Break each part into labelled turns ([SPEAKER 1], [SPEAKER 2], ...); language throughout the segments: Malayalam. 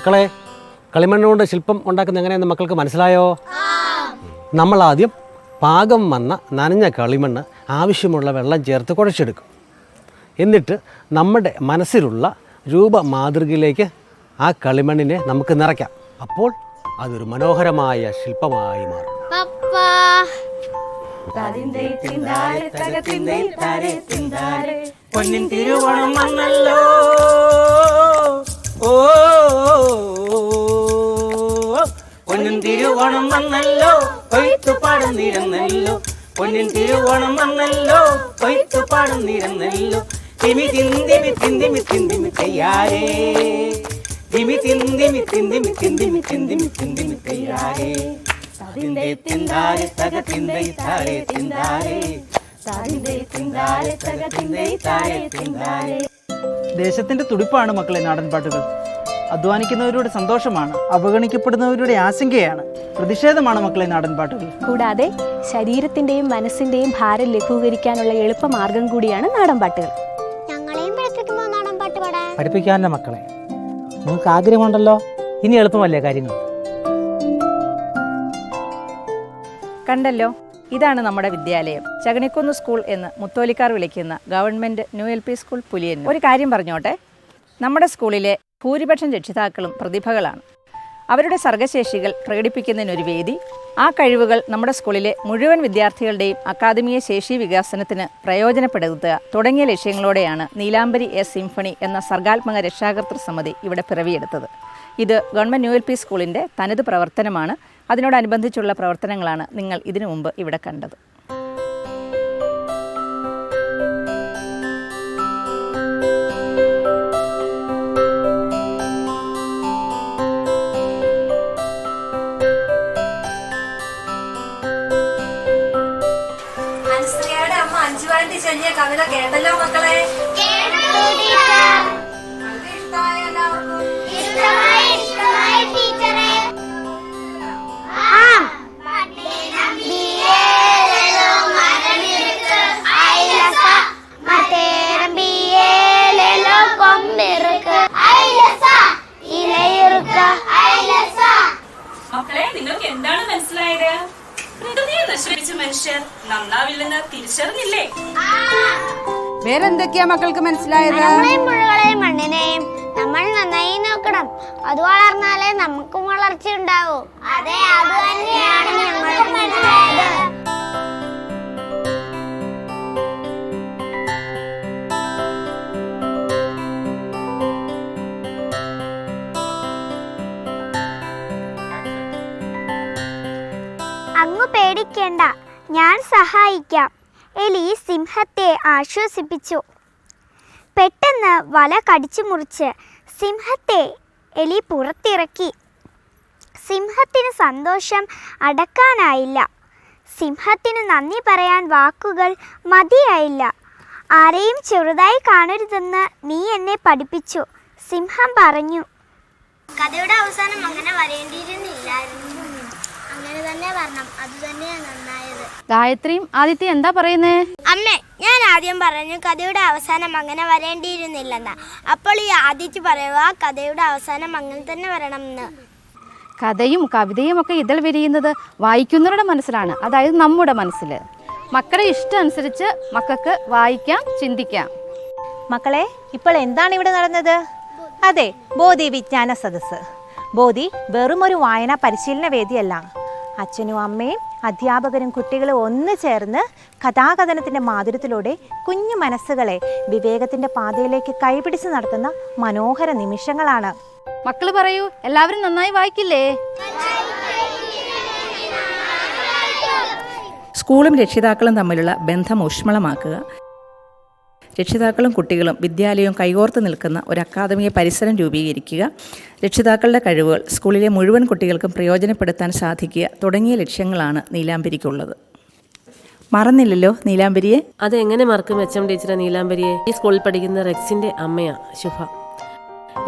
[SPEAKER 1] മക്കളെ, കളിമണ്ണുകൊണ്ട് ശില്പം ഉണ്ടാക്കുന്ന എങ്ങനെയെന്ന് മക്കൾക്ക് മനസ്സിലായോ? നമ്മളാദ്യം പാകം വന്ന നനഞ്ഞ കളിമണ്ണ് ആവശ്യമുള്ള വെള്ളം ചേർത്ത് കുഴച്ചെടുക്കും. എന്നിട്ട് നമ്മുടെ മനസ്സിലുള്ള രൂപമാതൃകയിലേക്ക് ആ കളിമണ്ണിനെ നമുക്ക് നിറയ്ക്കാം. അപ്പോൾ അതൊരു മനോഹരമായ ശില്പമായി മാറും.
[SPEAKER 2] പൊന്നിൻ തിരുവോണം വന്നല്ലോ, ഓ പൊന്നിൻ തിരുവോണം വന്നല്ലോ, കൊയ്ത്തു പാടുന്നിരുന്നല്ലോ. പൊന്നിൻ തിരുവോണം വന്നല്ലോ, കൊയ്ത്തു പാടുന്നിരുന്നല്ലോ. തിമി തിന്തിമി തിന്തിമി തിന്തിമി തയ്യാറേ, തിമി തിന്തിമി തിന്തിമി തിന്തിമി തിന്തിമി തിന്തിമി തയ്യാറേ. തിന്തേ തിന്താരെ തക തിന്തേ താരെ തിന്താരെ, തിന്തേ തിന്താരെ തക തിന്തേ താരെ തിന്താരെ.
[SPEAKER 3] ദേശത്തിന്റെ തുടിപ്പാണ് മക്കളെ നാടൻ പാട്ടുകൾ. അധ്വാനിക്കുന്നവരുടെ സന്തോഷമാണ്, അവഗണിക്കപ്പെടുന്നവരുടെ ആശങ്കയാണ്, പ്രതിഷേധമാണ് മക്കളെ നാടൻ പാട്ടുകൾ.
[SPEAKER 4] കൂടാതെ ശരീരത്തിന്റെയും മനസ്സിന്റെയും ഭാരം ലഘൂകരിക്കാനുള്ള എളുപ്പമാർഗം കൂടിയാണ് നാടൻ പാട്ടുകൾ.
[SPEAKER 5] ഞങ്ങളെയും പഠിപ്പിക്കുമോ നാടൻ പാട്ട് പാടാൻ?
[SPEAKER 6] പഠിപ്പിക്കാൻ്റെ മക്കളെ, നിങ്ങൾക്ക് ആഗ്രഹമുണ്ടല്ലോ, ഇനി എളുപ്പമല്ലേ കാര്യങ്ങൾ.
[SPEAKER 7] കണ്ടല്ലോ, ഇതാണ് നമ്മുടെ വിദ്യാലയം. ചകണിക്കുന്ന് സ്കൂൾ എന്ന് മുത്തോലിക്കാർ വിളിക്കുന്ന government new LP school Puliyannur. ഒരു കാര്യം പറഞ്ഞോട്ടെ, നമ്മുടെ സ്കൂളിലെ ഭൂരിപക്ഷം രക്ഷിതാക്കളും പ്രതിഭകളാണ്. അവരുടെ സർഗശേഷികൾ പ്രകടിപ്പിക്കുന്നതിനൊരു വേദി, ആ കഴിവുകൾ നമ്മുടെ സ്കൂളിലെ മുഴുവൻ വിദ്യാർത്ഥികളുടെയും അക്കാദമിക ശേഷി വികസനത്തിന് പ്രയോജനപ്പെടുത്തുക തുടങ്ങിയ ലക്ഷ്യങ്ങളോടെയാണ് നീലാംബരി സിംഫണി എന്ന സർഗാത്മക രക്ഷാകർതൃ സമിതി ഇവിടെ പിറവിയെടുത്തത്. ഇത് ഗവൺമെൻറ് ന്യൂ LP സ്കൂളിൻ്റെ തനത് പ്രവർത്തനമാണ്. അതിനോടനുബന്ധിച്ചുള്ള പ്രവർത്തനങ്ങളാണ് നിങ്ങൾ ഇതിനു മുമ്പ് ഇവിടെ കണ്ടത്.
[SPEAKER 8] കവിത കേട്ടല്ലോ മക്കളെ? മക്കളെ, നിങ്ങൾക്ക് എന്താണ് മനസ്സിലായത്? പ്രകൃതിയെ നശിപ്പിച്ച മനുഷ്യർ നന്നാവില്ലെന്ന് തിരിച്ചറിഞ്ഞില്ലേ?
[SPEAKER 7] വേറെന്തൊക്കെയാ മക്കൾക്ക് മനസ്സിലായത്?
[SPEAKER 5] പുഴകളെയും മണ്ണിനെയും നമ്മൾ നന്നായി നോക്കണം. അത് വളർന്നാലേ നമുക്കും വളർച്ച ഉണ്ടാവൂ. അതെ, അത് തന്നെയാണ് ഞങ്ങൾക്ക് മനസ്സിലായത്. അങ്ങ് പേടിക്കേണ്ട, ഞാൻ സഹായിക്കാം. എലി സിംഹത്തെ ആശ്വസിപ്പിച്ചു. പെട്ടെന്ന് വല കടിച്ചു മുറിച്ച് സിംഹത്തെ എലി പുറത്തിറക്കി. സിംഹത്തിന് സന്തോഷം അടക്കാനായില്ല. സിംഹത്തിന് നന്ദി പറയാൻ വാക്കുകൾ മതിയായില്ല. ആരെയും ചെറുതായി കാണരുതെന്ന് നീ എന്നെ പഠിപ്പിച്ചു, സിംഹം പറഞ്ഞു. കഥയുടെ അവസാനം അങ്ങനെ വരേണ്ടിയിരുന്നില്ലായിരുന്നു. അങ്ങനെ തന്നെ വരണം, അത് തന്നെയാണ് നന്നായത്.
[SPEAKER 7] ഗായത്രിയും ആദിത്യ എന്താ പറയുന്നേ?
[SPEAKER 5] അമ്മേ, ഞാൻ ആദ്യം പറഞ്ഞു കഥയുടെ അവസാനം അങ്ങനെ വരേണ്ടിയിരുന്നില്ലെന്നാ. അപ്പോൾ ഈ ആദിത്യ പറയുക കഥയുടെ അവസാനം അങ്ങനെ തന്നെ വരണം എന്ന്.
[SPEAKER 7] കഥയും കവിതയും ഒക്കെ ഇതിൽ വിരിയുന്നത് വായിക്കുന്നവരുടെ മനസ്സിലാണ്, അതായത് നമ്മുടെ മനസ്സിൽ. മക്കളുടെ ഇഷ്ടം അനുസരിച്ച് മക്കൾക്ക് വായിക്കാം, ചിന്തിക്കാം.
[SPEAKER 9] മക്കളെ, ഇപ്പോൾ എന്താണ് ഇവിടെ നടന്നത്? അതെ, ബോധി വിജ്ഞാന സദസ്സ്. ബോധി വെറും ഒരു വായനാ പരിശീലന വേദിയല്ല. അച്ഛനും അമ്മയും അധ്യാപകരും കുട്ടികളും ഒന്ന് ചേർന്ന് കഥാകഥനത്തിൻ്റെ മാധുര്യത്തിലൂടെ കുഞ്ഞു മനസ്സുകളെ വിവേകത്തിൻ്റെ പാതയിലേക്ക് കൈപിടിച്ച് നടത്തുന്ന മനോഹര നിമിഷങ്ങളാണ്.
[SPEAKER 7] മക്കൾ പറയൂ, എല്ലാവരും നന്നായി വായിക്കില്ലേ?
[SPEAKER 10] സ്കൂളും രക്ഷിതാക്കളും തമ്മിലുള്ള ബന്ധം ഊഷ്മളമാക്കുക, രക്ഷിതാക്കളും കുട്ടികളും വിദ്യാലയവും കൈകോർത്ത് നിൽക്കുന്ന ഒരു അക്കാദമിക പരിസരം രൂപീകരിക്കുക, രക്ഷിതാക്കളുടെ കഴിവുകൾ സ്കൂളിലെ മുഴുവൻ കുട്ടികൾക്കും പ്രയോജനപ്പെടുത്താൻ സാധിക്കുക തുടങ്ങിയ ലക്ഷ്യങ്ങളാണ് നീലാംബരിക്കുള്ളത്. മറന്നില്ലല്ലോ നീലാംബരിയെ?
[SPEAKER 11] അതെങ്ങനെ മറക്കും HM ടീച്ചറെ നീലാംബരിയെ? ഈ സ്കൂളിൽ പഠിക്കുന്ന റെക്സിൻ്റെ അമ്മയാ ശുഭ.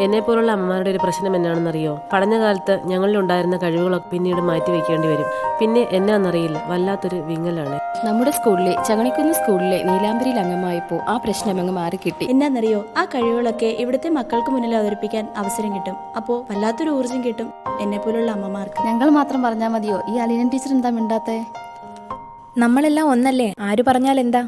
[SPEAKER 11] എന്നെപ്പോലുള്ള അമ്മമാരുടെ ഒരു പ്രശ്നം എന്നാണെന്നറിയോ? പഠന കാലത്ത് ഞങ്ങളിലുണ്ടായിരുന്ന കഴിവുകളൊക്കെ പിന്നീട് മാറ്റി വയ്ക്കേണ്ടി വരും. പിന്നെ എന്നാന്നറിയില്ല, വല്ലാത്തൊരു വിങ്ങലാണ്.
[SPEAKER 12] നമ്മുടെ സ്കൂളിലെ ചങ്ങണിക്കുന്ന് സ്കൂളിലെ നീലാംബരിയിൽ അംഗമായപ്പോൾ ആ പ്രശ്നം അങ്ങ് മാറിക്കിട്ടി.
[SPEAKER 13] എന്നാന്നറിയോ, ആ കഴിവുകളൊക്കെ ഇവിടുത്തെ മക്കൾക്ക് മുന്നിൽ അവതരിപ്പിക്കാൻ അവസരം കിട്ടും. അപ്പോൾ വല്ലാത്തൊരു ഊർജ്ജം കിട്ടും എന്നെ പോലുള്ള അമ്മമാർക്ക്.
[SPEAKER 12] ഞങ്ങൾ മാത്രം പറഞ്ഞാൽ മതിയോ? ഈ അലീന ടീച്ചർ എന്താ മിണ്ടാത്തെ?
[SPEAKER 13] നമ്മളെല്ലാം ഒന്നല്ലേ, ആര് പറഞ്ഞാൽ എന്താ?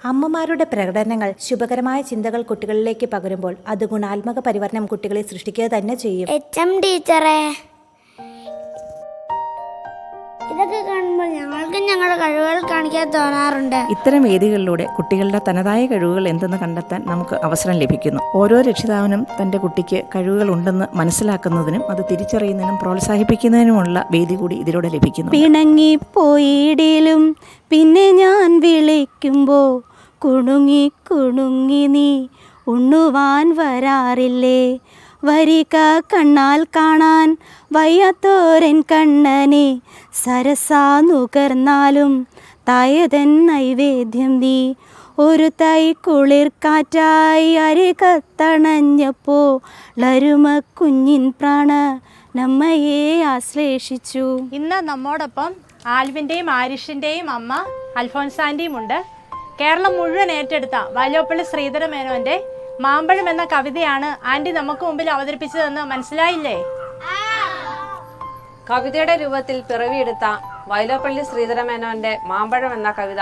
[SPEAKER 9] അമ്മമാരുടെ പ്രകടനങ്ങൾ ശുഭകരമായ ചിന്തകൾ കുട്ടികളിലേക്ക് പകരുമ്പോൾ അത് ഗുണാത്മക പരിവർത്തനം കുട്ടികളെ സൃഷ്ടിക്കുക തന്നെ ചെയ്യും.
[SPEAKER 5] ടീച്ചറെ, ഇതൊക്കെ കാണുമ്പോൾ ഞങ്ങൾക്ക് ഞങ്ങളുടെ കഴിവുകൾ കാണിക്കാൻ തോന്നാറുണ്ട്.
[SPEAKER 10] ഇത്തരം വേദികളിലൂടെ കുട്ടികളുടെ തനതായ കഴിവുകൾ എന്തെന്ന് കണ്ടെത്താൻ നമുക്ക് അവസരം ലഭിക്കുന്നു. ഓരോ രക്ഷിതാവിനും തൻ്റെ കുട്ടിക്ക് കഴിവുകൾ ഉണ്ടെന്ന് മനസ്സിലാക്കുന്നതിനും അത് തിരിച്ചറിയുന്നതിനും പ്രോത്സാഹിപ്പിക്കുന്നതിനുമുള്ള വേദി കൂടി ഇതിലൂടെ ലഭിക്കുന്നു.
[SPEAKER 13] പിണങ്ങിപ്പോയിടിലും പിന്നെ ഞാൻ വിളിക്കുമ്പോ കുണുങ്ങി കുണുങ്ങി നീ ഉണ്ണുവാൻ വരാറില്ലേ? വരിക കണ്ണാൽ കാണാൻ വയ്യാത്തോരൻ കണ്ണനെ, സരസാ നുകർന്നാലും തായതൻ നൈവേദ്യം നീ. ഒരു തൈ കുളിർ കാറ്റായി അരികത്തണഞ്ഞപ്പോ ലരുമ കുഞ്ഞിൻ പ്രാണ നമ്മയെ ആശ്ലേഷിച്ചു.
[SPEAKER 9] ഇന്ന് നമ്മോടൊപ്പം ആൽവിൻ്റെയും ആരിഷിൻ്റെയും അമ്മ അൽഫോൻസാൻ്റെയും ഉണ്ട്. കേരളം മുഴുവൻ ഏറ്റെടുത്ത വൈലോപ്പള്ളി ശ്രീധരമേനോൻ്റെ മാമ്പഴം എന്ന കവിതയാണ് ആൻറ്റി നമുക്ക് മുമ്പിൽ അവതരിപ്പിച്ചതെന്ന് മനസ്സിലായില്ലേ?
[SPEAKER 14] കവിതയുടെ രൂപത്തിൽ പിറവിയെടുത്ത വൈലോപ്പള്ളി ശ്രീധരമേനോന്റെ മാമ്പഴം എന്ന കവിത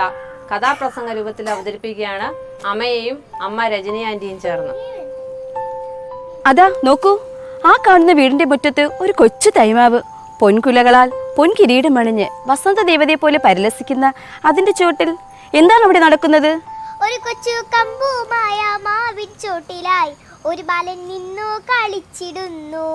[SPEAKER 14] കഥാപ്രസംഗ രൂപത്തിൽ അവതരിപ്പിക്കുകയാണ് അമ്മയെയും അമ്മ രജനി ആന്റിയും ചേർന്ന്.
[SPEAKER 15] അതാ നോക്കൂ, ആ കാണുന്ന വീടിന്റെ മുറ്റത്ത് ഒരു കൊച്ചു തൈമാവ് പൊൻകുലകളാൽ പൊൻകിരീടമണിഞ്ഞ് വസന്ത ദേവതയെ പോലെ പരിലസിക്കുന്ന അതിന്റെ ചുവട്ടിൽ എന്താണ് അവിടെ നടക്കുന്നത്?
[SPEAKER 5] ഒരു കൊച്ചു കമ്പുമായ മാവിൻ ചോട്ടിലായി ഒരു ബാലൻ നിന്നു കളിച്ചിടുന്നു.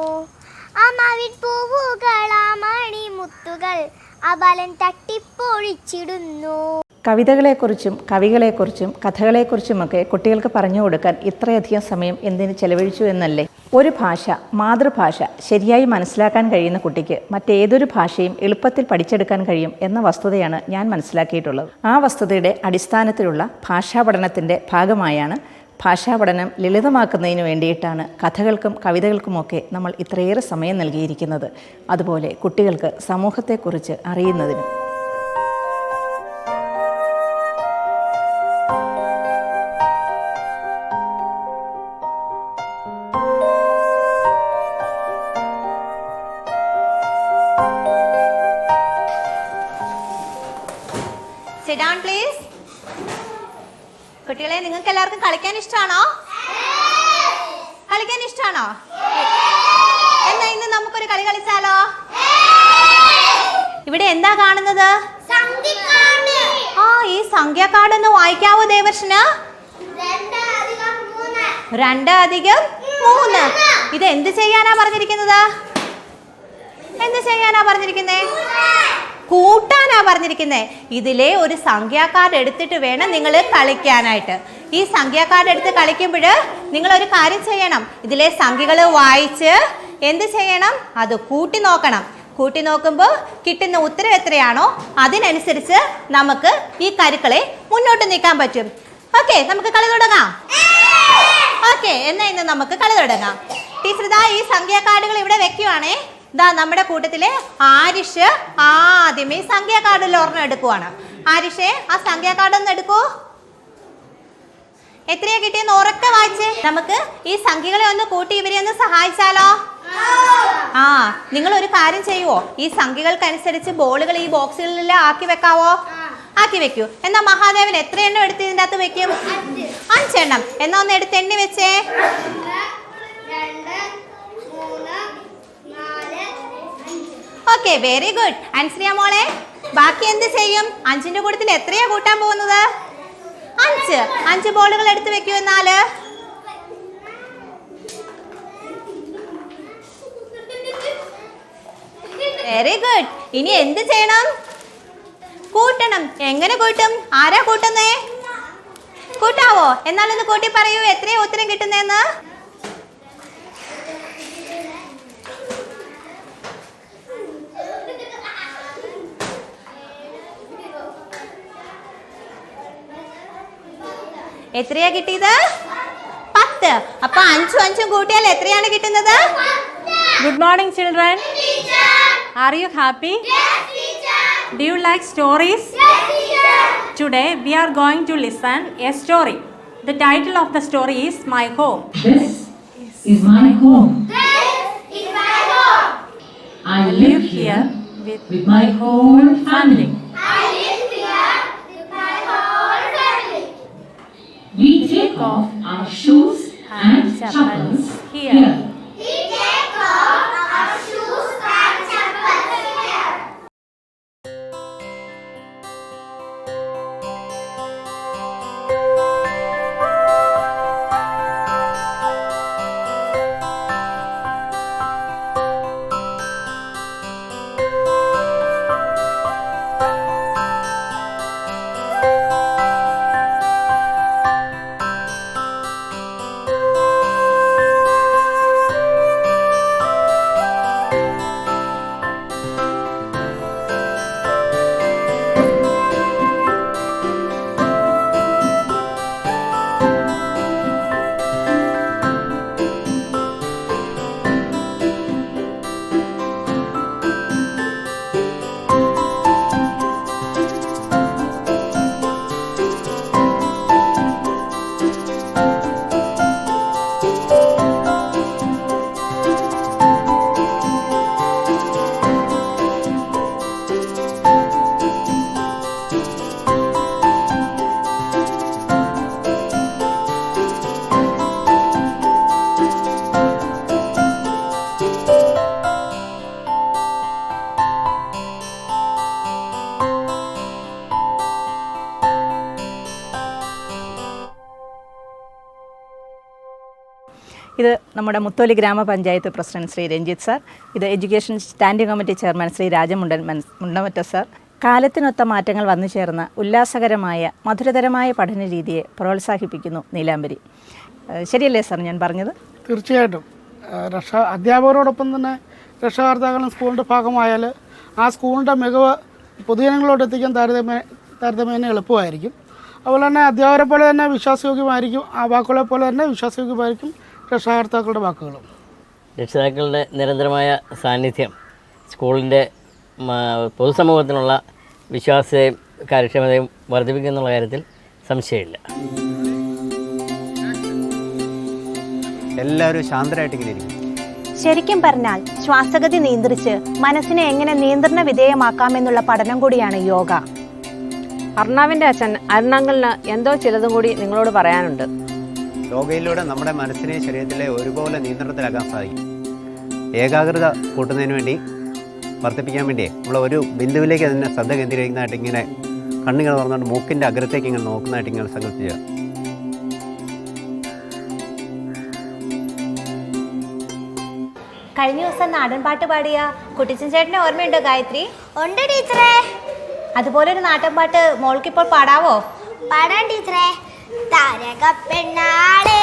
[SPEAKER 5] ആ മാവിൻ പൂവുകൾ, ആ മണിമുത്തുകൾ ആ ബാലൻ തട്ടിപ്പൊഴിച്ചിടുന്നു.
[SPEAKER 10] കവിതകളെക്കുറിച്ചും കവികളെക്കുറിച്ചും കഥകളെക്കുറിച്ചുമൊക്കെ കുട്ടികൾക്ക് പറഞ്ഞു കൊടുക്കാൻ ഇത്രയധികം സമയം എന്തിന് ചെലവഴിച്ചു എന്നല്ലേ? ഒരു ഭാഷ, മാതൃഭാഷ ശരിയായി മനസ്സിലാക്കാൻ കഴിയുന്ന കുട്ടിക്ക് മറ്റേതൊരു ഭാഷയും എളുപ്പത്തിൽ പഠിച്ചെടുക്കാൻ കഴിയും എന്ന വസ്തുതയാണ് ഞാൻ മനസ്സിലാക്കിയിട്ടുള്ളത്. ആ വസ്തുതയുടെ അടിസ്ഥാനത്തിലുള്ള ഭാഷാ പഠനത്തിൻ്റെ ഭാഗമായാണ് ഭാഷാ പഠനം ലളിതമാക്കുന്നതിന് വേണ്ടിയിട്ടാണ് കഥകൾക്കും കവിതകൾക്കുമൊക്കെ നമ്മൾ ഇത്രയേറെ സമയം നൽകിയിരിക്കുന്നത്. അതുപോലെ കുട്ടികൾക്ക് സമൂഹത്തെക്കുറിച്ച് അറിയുന്നതിനും.
[SPEAKER 9] Sit down, please. കുട്ടികളെ, നിങ്ങൾക്ക് എല്ലാവർക്കും കളിക്കാൻ ഇഷ്ടമാണോ? കളിക്കാൻ ഇഷ്ടമാണോ? എന്നാ ഇന്ന് നമുക്കൊരു കളി കളിച്ചാലോ? ഇവിടെ എന്താ കാണുന്നത്? ആ, ഈ സംഖ്യാകാർഡ് ഒന്ന് വായിക്കാവോ ദേവർഷന്? 2 + 3. ഇത് എന്ത് ചെയ്യാനാ പറഞ്ഞിരിക്കുന്നത്? എന്ത് ചെയ്യാനാ പറഞ്ഞിരിക്കുന്നേ? കൂട്ടാനാ പറഞ്ഞിരിക്കുന്നത്. ഇതിലെ ഒരു സംഖ്യാകാർഡ് എടുത്തിട്ട് വേണം നിങ്ങൾ കളിക്കാനായിട്ട്. ഈ സംഖ്യാകാർഡ് എടുത്ത് കളിക്കുമ്പോൾ നിങ്ങളൊരു കാര്യം ചെയ്യണം. ഇതിലെ സംഖ്യകൾ വായിച്ച് എന്ത് ചെയ്യണം? അത് കൂട്ടി നോക്കണം. കൂട്ടി നോക്കുമ്പോൾ കിട്ടുന്ന ഉത്തരം എത്രയാണോ അതിനനുസരിച്ച് നമുക്ക് ഈ കരുക്കളെ മുന്നോട്ട് നീക്കാൻ പറ്റും. ഓക്കെ, നമുക്ക് കളി തുടങ്ങാം. ഓക്കെ, എന്നാ ഇന്ന് നമുക്ക് കളി തുടങ്ങാം. ടീച്ചർ ഇതാ ഈ സംഖ്യാകാർഡുകൾ ഇവിടെ വെക്കുവാണേ. ഇതാ നമ്മുടെ കൂട്ടത്തിലെ ആരിഷ് ആദ്യമേ സംഖ്യാകാർഡിൽ ഒരെണ്ണം എടുക്കുവാണ്. ആരിഷേ, ആ സംഖ്യാകാർഡ് ഒന്ന് എടുക്കൂ. എത്രയാ കിട്ടിയെന്ന് ഉറക്കെ വായിച്ച് നമുക്ക് ഈ സംഖ്യകളെ ഒന്ന് കൂട്ടി ഇവരെ ഒന്ന് സഹായിച്ചാലോ? ആ, നിങ്ങൾ ഒരു കാര്യം ചെയ്യുവോ? ഈ സംഖ്യകൾക്കനുസരിച്ച് ബോളുകൾ ഈ ബോക്സുകളിൽ ആക്കി വെക്കാവോ? ആക്കി വെക്കൂ. എന്നാ മഹാദേവൻ എത്ര എണ്ണം എടുത്ത് ഇതിൻ്റെ അകത്ത് വെക്കും? 5 എണ്ണം. എന്നാ ഒന്ന് എടുത്ത് എണ്ണി വെച്ചേ. Okay, very good. അൻസ്രിയ മോളെ, ബാക്കി എന്ത് ചെയ്യും? 5ന്റെ കൂട്ടത്തിൽ എത്രയാ കൂട്ടാൻ പോകുന്നത്? 5 ബോളുകൾ എടുത്ത് വെക്കൂ. എന്നാല് വെരി ഗുഡ്. ഇനി എന്ത് ചെയ്യണം? കൂട്ടണം. എങ്ങനെ കൂട്ടും? ആരാ കൂട്ടുന്നേ? കൂട്ടാവോ? എന്നാലൊന്ന് കൂട്ടി പറയൂ, എത്രയാ ഉത്തരം കിട്ടുന്നേന്ന്? എത്രയാ കിട്ടിയത്? 10. അപ്പൊ 5 കൂട്ടിയാൽ എത്രയാണ് കിട്ടുന്നത്?
[SPEAKER 13] Good morning children. Are you happy? Do you like stories?
[SPEAKER 16] Today we are going to listen a story. The title of the story is My Home.
[SPEAKER 17] This is my home.
[SPEAKER 5] This is my home.
[SPEAKER 17] I live here with my whole family.
[SPEAKER 5] I live here with my whole family.
[SPEAKER 17] We take off our shoes and chappals here.
[SPEAKER 5] We take off our shoes and chappals here.
[SPEAKER 10] ഇത് നമ്മുടെ മുത്തോലി ഗ്രാമപഞ്ചായത്ത് പ്രസിഡന്റ് ശ്രീ രഞ്ജിത്ത് സാർ, ഇത് education standing committee chairman Shri Mundamatta sir. കാലത്തിനൊത്ത മാറ്റങ്ങൾ വന്നു ചേർന്ന ഉല്ലാസകരമായ മധുരതരമായ പഠന രീതിയെ പ്രോത്സാഹിപ്പിക്കുന്നു നീലാംബരി. ശരിയല്ലേ സാർ ഞാൻ പറഞ്ഞത്?
[SPEAKER 18] തീർച്ചയായിട്ടും അധ്യാപകരോടൊപ്പം തന്നെ രക്ഷകർത്താക്കളും സ്കൂളിൻ്റെ ഭാഗമായാൽ ആ സ്കൂളിൻ്റെ മികവ് പൊതുജനങ്ങളോട് എത്തിക്കാൻ താരതമ്യേന എളുപ്പമായിരിക്കും. അതുപോലെ തന്നെ അധ്യാപകരെ പോലെ തന്നെ വിശ്വാസയോഗ്യമായിരിക്കും, ആ വാക്കുകളെ പോലെ തന്നെ വിശ്വാസയോഗ്യമായിരിക്കും രക്ഷകർത്താക്കളുടെ വാക്കുകളും.
[SPEAKER 19] രക്ഷിതാക്കളുടെ നിരന്തരമായ സാന്നിധ്യം സ്കൂളിൻ്റെ പൊതുസമൂഹത്തിനുള്ള വിശ്വാസവും കാര്യക്ഷമതയും വർദ്ധിപ്പിക്കുന്നുള്ള കാര്യത്തിൽ സംശയമില്ല.
[SPEAKER 20] എല്ലാവരും ശാന്തരായിട്ടിങ്ങനെ ഇരിക്കും.
[SPEAKER 9] ശരിക്കും പറഞ്ഞാൽ ശ്വാസഗതി നിയന്ത്രിച്ച് മനസ്സിനെ എങ്ങനെ നിയന്ത്രണ വിധേയമാക്കാമെന്നുള്ള പഠനം കൂടിയാണ് യോഗ.
[SPEAKER 14] അർണാവിൻ്റെ അച്ഛൻ അരുണാങ്കലിന് എന്തോ ചിലതും കൂടി നിങ്ങളോട് പറയാനുണ്ട്.
[SPEAKER 20] യോഗയിലൂടെ നമ്മുടെ മനസ്സിനെ ശരീരത്തിലെ ഒരുപോലെ നിയന്ത്രണത്തിലാക്കാൻ സാധിക്കും. ഏകാഗ്രത കൂട്ടുന്നതിന് വേണ്ടി വർദ്ധിപ്പിക്കാൻ വേണ്ടി നമ്മൾ ഒരു ബിന്ദുവിലേക്ക് അതിനെ ശ്രദ്ധ കേന്ദ്രീകരിക്കുന്നതായിട്ട് ഇങ്ങനെ കണ്ണുകൾ തുറന്നുകൊണ്ട് മൂക്കിൻ്റെ അഗ്രത്തേക്ക് ഇങ്ങനെ നോക്കുന്നതായിട്ട് ഇങ്ങനെ സങ്കല്പിക്കുക.
[SPEAKER 9] കഴിഞ്ഞ ദിവസം നാടൻ പാട്ട് പാടിയ കുട്ടിച്ചൻ ചേട്ടനെ ഓർമ്മയുണ്ടോ ഗായത്രി?
[SPEAKER 5] ഉണ്ട് ടീച്ചറേ.
[SPEAKER 9] അതുപോലെ ഒരു നാടൻ പാട്ട് മോൾക്കിപ്പോൾ പാടാവോ?
[SPEAKER 5] പാടാൻ ടീച്ചറേ. താരകപ്പെണ്ണാളേ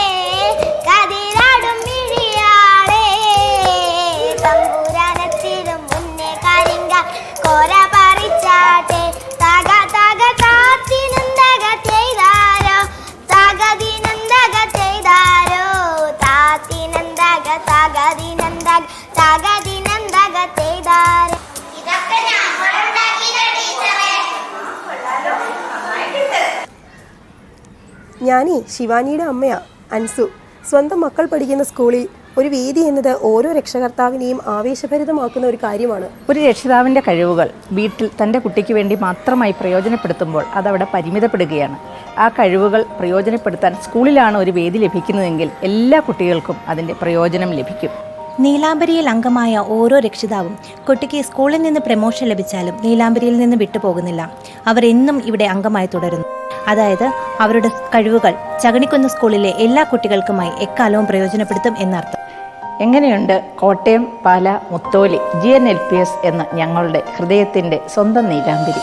[SPEAKER 5] കതിരാടും മിഴിയാളേ തമ്പുരാനത്തിലും മുന്നേ കരിങ്ക കോര പറിച്ചാട്ടെ തക തക താത്തിനന്തക ചെയ്താരോ തകതിനന്തക ചെയ്താരോ താത്തിനന്തക തകതിനന്തക തകതിനന്തക ചെയ്താരോ. ഇതൊക്കെ നമ്മളുണ്ടാക്കിയ ടീച്ചറേ.
[SPEAKER 21] ഞാനീ ശിവാനിയുടെ അമ്മയാ അൻസു. സ്വന്തം മക്കൾ പഠിക്കുന്ന സ്കൂളിൽ ഒരു വേദി എന്നത് ഓരോ രക്ഷകർത്താവിനെയും ആവേശഭരിതമാക്കുന്ന ഒരു കാര്യമാണ്.
[SPEAKER 10] ഒരു രക്ഷിതാവിൻ്റെ കഴിവുകൾ വീട്ടിൽ തൻ്റെ കുട്ടിക്ക് വേണ്ടി മാത്രമായി പ്രയോജനപ്പെടുത്തുമ്പോൾ അതവിടെ പരിമിതപ്പെടുകയാണ്. ആ കഴിവുകൾ പ്രയോജനപ്പെടുത്താൻ സ്കൂളിലാണ് ഒരു വേദി ലഭിക്കുന്നതെങ്കിൽ എല്ലാ കുട്ടികൾക്കും അതിൻ്റെ പ്രയോജനം ലഭിക്കും.
[SPEAKER 9] നീലാംബരിയിൽ അംഗമായ ഓരോ രക്ഷിതാവും കുട്ടിക്ക് സ്കൂളിൽ നിന്ന് പ്രമോഷൻ ലഭിച്ചാലും നീലാംബരിയിൽ നിന്ന് വിട്ടുപോകുന്നില്ല. അവർ എന്നും ഇവിടെ അംഗമായി തുടരുന്നു. അതായത് അവരുടെ കഴിവുകൾ ചകണിക്കുന്ന് സ്കൂളിലെ എല്ലാ കുട്ടികൾക്കുമായി എക്കാലവും പ്രയോജനപ്പെടുത്തും എന്നർത്ഥം.
[SPEAKER 10] എങ്ങനെയുണ്ട് കോട്ടയം, പാല, മുത്തോലി GNLPS എന്ന ഞങ്ങളുടെ ഹൃദയത്തിൻ്റെ സ്വന്തം നീലാംബരി?